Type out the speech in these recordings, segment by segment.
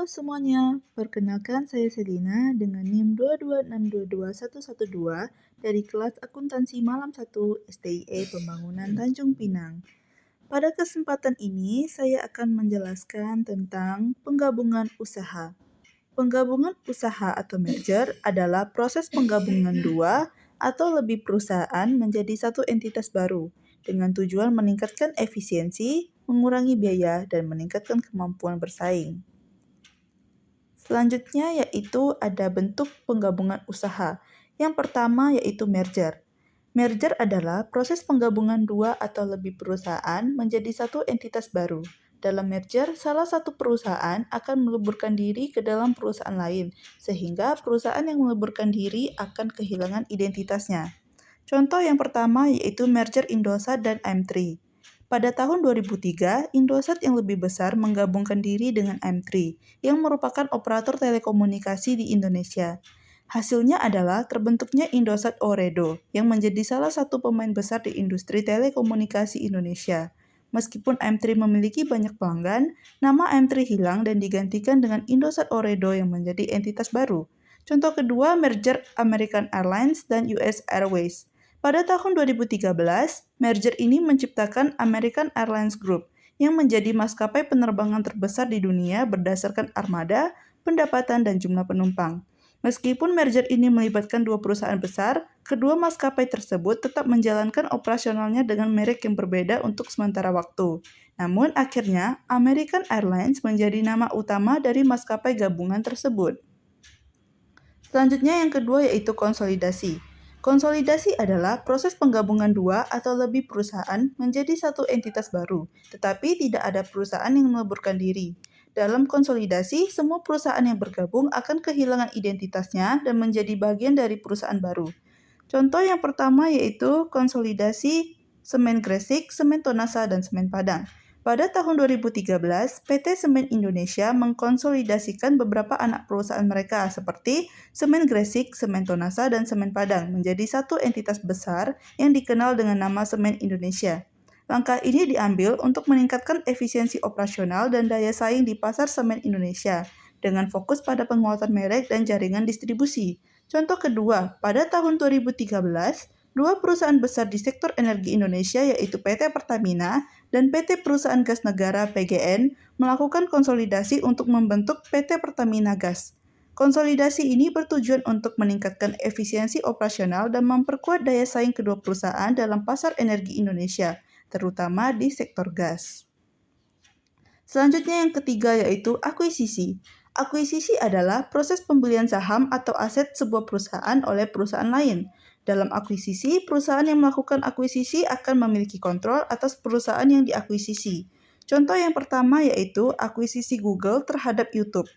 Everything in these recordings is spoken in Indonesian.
Halo semuanya, perkenalkan saya Selina dengan NIM 226221112 dari kelas Akuntansi Malam 1 STIE Pembangunan Tanjung Pinang. Pada kesempatan ini, saya akan menjelaskan tentang penggabungan usaha. Penggabungan usaha atau merger adalah proses penggabungan dua atau lebih perusahaan menjadi satu entitas baru dengan tujuan meningkatkan efisiensi, mengurangi biaya, dan meningkatkan kemampuan bersaing. Selanjutnya yaitu ada bentuk penggabungan usaha. Yang pertama yaitu merger. Merger adalah proses penggabungan dua atau lebih perusahaan menjadi satu entitas baru. Dalam merger, salah satu perusahaan akan meleburkan diri ke dalam perusahaan lain, sehingga perusahaan yang meleburkan diri akan kehilangan identitasnya. Contoh yang pertama yaitu merger Indosat dan M3. Pada tahun 2003, Indosat yang lebih besar menggabungkan diri dengan M3, yang merupakan operator telekomunikasi di Indonesia. Hasilnya adalah terbentuknya Indosat Ooredoo, yang menjadi salah satu pemain besar di industri telekomunikasi Indonesia. Meskipun M3 memiliki banyak pelanggan, nama M3 hilang dan digantikan dengan Indosat Ooredoo yang menjadi entitas baru. Contoh kedua, merger American Airlines dan US Airways. Pada tahun 2013, merger ini menciptakan American Airlines Group yang menjadi maskapai penerbangan terbesar di dunia berdasarkan armada, pendapatan, dan jumlah penumpang. Meskipun merger ini melibatkan dua perusahaan besar, kedua maskapai tersebut tetap menjalankan operasionalnya dengan merek yang berbeda untuk sementara waktu. Namun akhirnya, American Airlines menjadi nama utama dari maskapai gabungan tersebut. Selanjutnya yang kedua yaitu konsolidasi. Konsolidasi adalah proses penggabungan dua atau lebih perusahaan menjadi satu entitas baru, tetapi tidak ada perusahaan yang meleburkan diri. Dalam konsolidasi, semua perusahaan yang bergabung akan kehilangan identitasnya dan menjadi bagian dari perusahaan baru. Contoh yang pertama yaitu konsolidasi Semen Gresik, Semen Tonasa, dan Semen Padang. Pada tahun 2013, PT Semen Indonesia mengkonsolidasikan beberapa anak perusahaan mereka seperti Semen Gresik, Semen Tonasa, dan Semen Padang menjadi satu entitas besar yang dikenal dengan nama Semen Indonesia. Langkah ini diambil untuk meningkatkan efisiensi operasional dan daya saing di pasar semen Indonesia dengan fokus pada penguatan merek dan jaringan distribusi. Contoh kedua, pada tahun 2013, dua perusahaan besar di sektor energi Indonesia yaitu PT Pertamina dan PT Perusahaan Gas Negara (PGN) melakukan konsolidasi untuk membentuk PT Pertamina Gas. Konsolidasi ini bertujuan untuk meningkatkan efisiensi operasional dan memperkuat daya saing kedua perusahaan dalam pasar energi Indonesia, terutama di sektor gas. Selanjutnya yang ketiga yaitu akuisisi. Akuisisi adalah proses pembelian saham atau aset sebuah perusahaan oleh perusahaan lain. Dalam akuisisi, perusahaan yang melakukan akuisisi akan memiliki kontrol atas perusahaan yang diakuisisi. Contoh yang pertama yaitu akuisisi Google terhadap YouTube.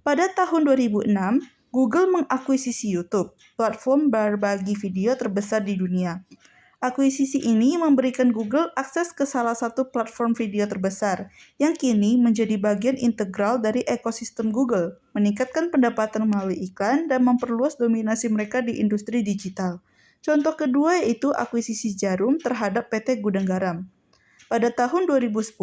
Pada tahun 2006, Google mengakuisisi YouTube, platform berbagi video terbesar di dunia. Akuisisi ini memberikan Google akses ke salah satu platform video terbesar, yang kini menjadi bagian integral dari ekosistem Google, meningkatkan pendapatan melalui iklan, dan memperluas dominasi mereka di industri digital. Contoh kedua yaitu akuisisi Jarum terhadap PT Gudang Garam. Pada tahun 2010,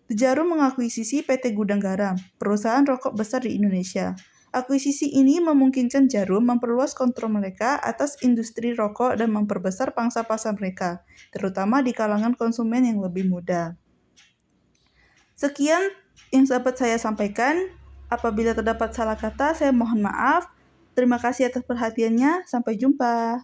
Jarum mengakuisisi PT Gudang Garam, perusahaan rokok besar di Indonesia. Akuisisi ini memungkinkan Jarum memperluas kontrol mereka atas industri rokok dan memperbesar pangsa pasar mereka, terutama di kalangan konsumen yang lebih muda. Sekian yang dapat saya sampaikan. Apabila terdapat salah kata, saya mohon maaf. Terima kasih atas perhatiannya. Sampai jumpa.